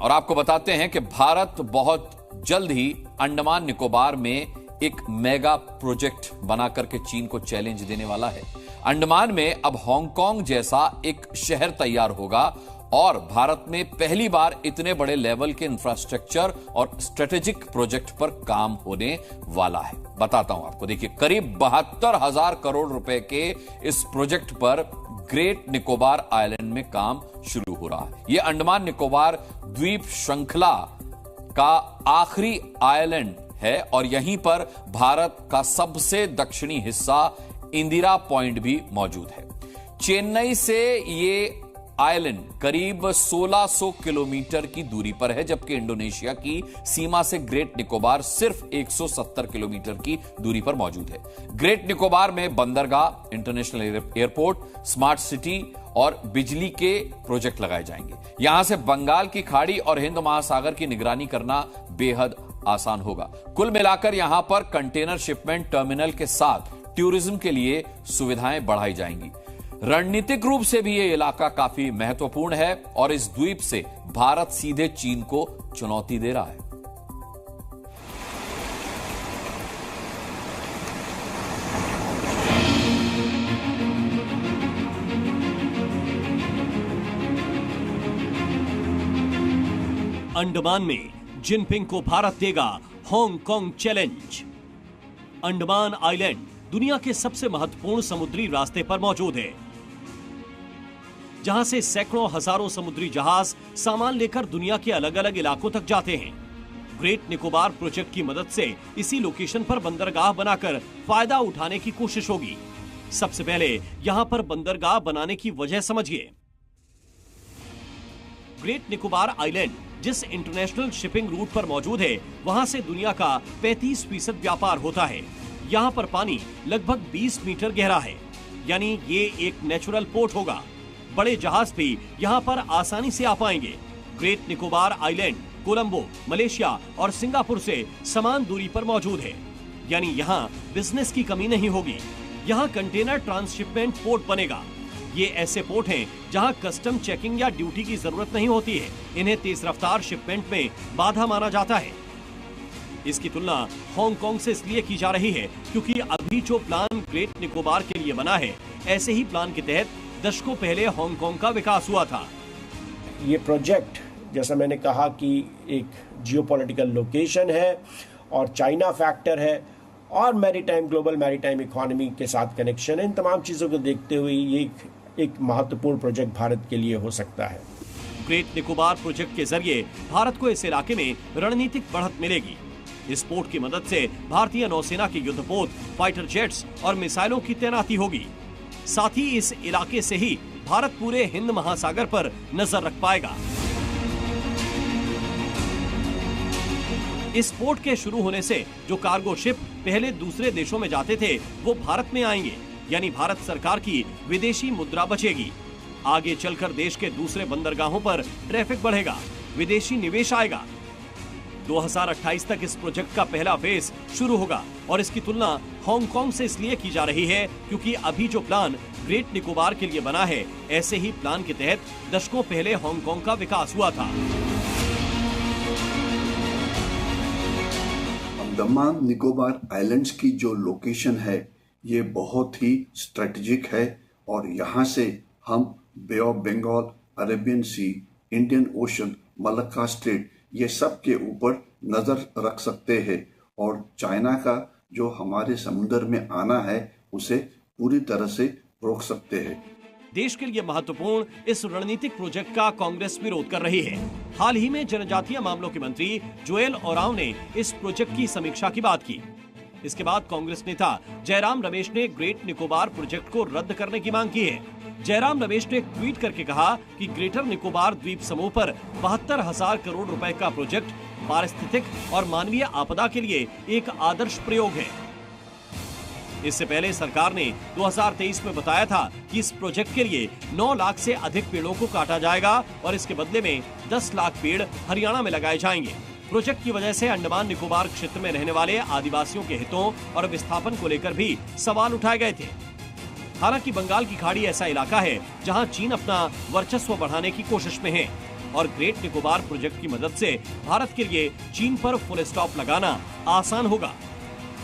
और आपको बताते हैं कि भारत बहुत जल्द ही अंडमान निकोबार में एक मेगा प्रोजेक्ट बनाकर के चीन को चैलेंज देने वाला है। अंडमान में अब हांगकांग जैसा एक शहर तैयार होगा और भारत में पहली बार इतने बड़े लेवल के इंफ्रास्ट्रक्चर और स्ट्रेटेजिक प्रोजेक्ट पर काम होने वाला है। बताता हूं आपको, देखिए करीब 72,000 करोड़ रुपए के इस प्रोजेक्ट पर ग्रेट निकोबार आइलैंड में काम शुरू हो रहा है। यह अंडमान निकोबार द्वीप श्रृंखला का आखिरी आइलैंड है और यहीं पर भारत का सबसे दक्षिणी हिस्सा इंदिरा पॉइंट भी मौजूद है। चेन्नई से ये आइलैंड करीब 1600 किलोमीटर की दूरी पर है, जबकि इंडोनेशिया की सीमा से ग्रेट निकोबार सिर्फ 170 किलोमीटर की दूरी पर मौजूद है। ग्रेट निकोबार में बंदरगाह, इंटरनेशनल एयरपोर्ट, स्मार्ट सिटी और बिजली के प्रोजेक्ट लगाए जाएंगे। यहां से बंगाल की खाड़ी और हिंद महासागर की निगरानी करना बेहद आसान होगा। कुल मिलाकर यहां पर कंटेनर शिपमेंट टर्मिनल के साथ टूरिज्म के लिए सुविधाएं बढ़ाई जाएंगी। रणनीतिक रूप से भी यह इलाका काफी महत्वपूर्ण है और इस द्वीप से भारत सीधे चीन को चुनौती दे रहा है। अंडमान में जिनपिंग को भारत देगा हांगकांग चैलेंज। अंडमान आइलैंड दुनिया के सबसे महत्वपूर्ण समुद्री रास्ते पर मौजूद है, जहां से सैकड़ों हजारों समुद्री जहाज सामान लेकर दुनिया के अलग अलग इलाकों तक जाते हैं। ग्रेट निकोबार प्रोजेक्ट की मदद से इसी लोकेशन पर बंदरगाह बनाकर फायदा उठाने की कोशिश होगी। सबसे पहले यहां पर बंदरगाह बनाने की वजह समझिए। ग्रेट निकोबार आइलैंड जिस इंटरनेशनल शिपिंग रूट पर मौजूद है, वहां से दुनिया का 35% व्यापार होता है। यहां पर पानी लगभग 20 मीटर गहरा है, यानी ये एक नेचुरल पोर्ट होगा। बड़े जहाज भी यहां पर आसानी से आ पाएंगे। Great Nicobar island Colombo, Malaysia और सिंगापुर से समान दूरी पर मौजूद है, यानी यहां बिजनेस की कमी नहीं होगी। यहां कंटेनर ट्रांसशिपमेंट पोर्ट बनेगा। ये ऐसे पोर्ट हैं जहां कस्टम चेकिंग या ड्यूटी की जरूरत नहीं होती है। इन्हें तेज रफ्तार शिपमेंट में बाधा माना जाता है। इसकी तुलना हांगकांग से इसलिए की जा रही है क्योंकि अभी जो प्लान ग्रेट निकोबार के लिए बना है, ऐसे ही प्लान के तहत दशकों पहले हांगकांग का विकास हुआ था। ये प्रोजेक्ट, जैसा मैंने कहा, कि एक जियोपॉलिटिकल लोकेशन है और चाइना फैक्टर है और मैरीटाइम, ग्लोबल मैरीटाइम इकोनॉमी के साथ कनेक्शन है। इन तमाम चीज़ों को देखते हुए ये एक महत्वपूर्ण प्रोजेक्ट भारत के लिए हो सकता है। ग्रेट निकोबार प्रोजेक्ट के जरिए भारत को इस इलाके में रणनीतिक बढ़त मिलेगी। इस पोर्ट की मदद से भारतीय नौसेना के युद्धपोत, फाइटर जेट्स और मिसाइलों की तैनाती होगी। साथ ही इस इलाके से ही भारत पूरे हिंद महासागर पर नजर रख पाएगा। इस पोर्ट के शुरू होने से जो कार्गो शिप पहले दूसरे देशों में जाते थे, वो भारत में आएंगे, यानी भारत सरकार की विदेशी मुद्रा बचेगी। आगे चलकर देश के दूसरे बंदरगाहों पर ट्रैफिक बढ़ेगा, विदेशी निवेश आएगा। 2028 तक इस प्रोजेक्ट का पहला फेज शुरू होगा और इसकी तुलना हांगकांग से इसलिए की जा रही है क्योंकि अभी जो प्लान ग्रेट निकोबार के लिए बना है, ऐसे ही प्लान के तहत दशकों पहले हांगकांग का विकास हुआ था। अंडमान निकोबार आइलैंड्स की जो लोकेशन है, ये बहुत ही स्ट्रेटेजिक है और यहाँ से हम bay of Bengal, Arabian sea, Indian ocean, Malacca strait, ये सब के ऊपर नजर रख सकते हैं और चाइना का जो हमारे समुद्र में आना है, उसे पूरी तरह से रोक सकते हैं। देश के लिए महत्वपूर्ण इस रणनीतिक प्रोजेक्ट का कांग्रेस विरोध कर रही है। हाल ही में जनजातीय मामलों के मंत्री जोएल ओरांव ने इस प्रोजेक्ट की समीक्षा की बात की। इसके बाद कांग्रेस नेता जयराम रमेश ने ग्रेट निकोबार प्रोजेक्ट को रद्द करने की मांग की है। जयराम रमेश ने एक ट्वीट करके कहा कि ग्रेटर निकोबार द्वीप समूह पर 72,000 करोड़ रुपए का प्रोजेक्ट पारिस्थितिक और मानवीय आपदा के लिए एक आदर्श प्रयोग है। इससे पहले सरकार ने 2023 में बताया था कि इस प्रोजेक्ट के लिए 9 लाख से अधिक पेड़ों को काटा जाएगा और इसके बदले में 10 लाख पेड़ हरियाणा में लगाए जाएंगे। प्रोजेक्ट की वजह से अंडमान निकोबार क्षेत्र में रहने वाले आदिवासियों के हितों और विस्थापन को लेकर भी सवाल उठाए गए थे। हालांकि बंगाल की खाड़ी ऐसा इलाका है जहां चीन अपना वर्चस्व बढ़ाने की कोशिश में है। और ग्रेट निकोबार प्रोजेक्ट की मदद से भारत के लिए चीन पर फुल स्टॉप लगाना आसान होगा।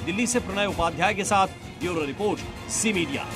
दिल्ली से प्रणय उपाध्याय के साथ ब्यूरो रिपोर्ट, सी मीडिया।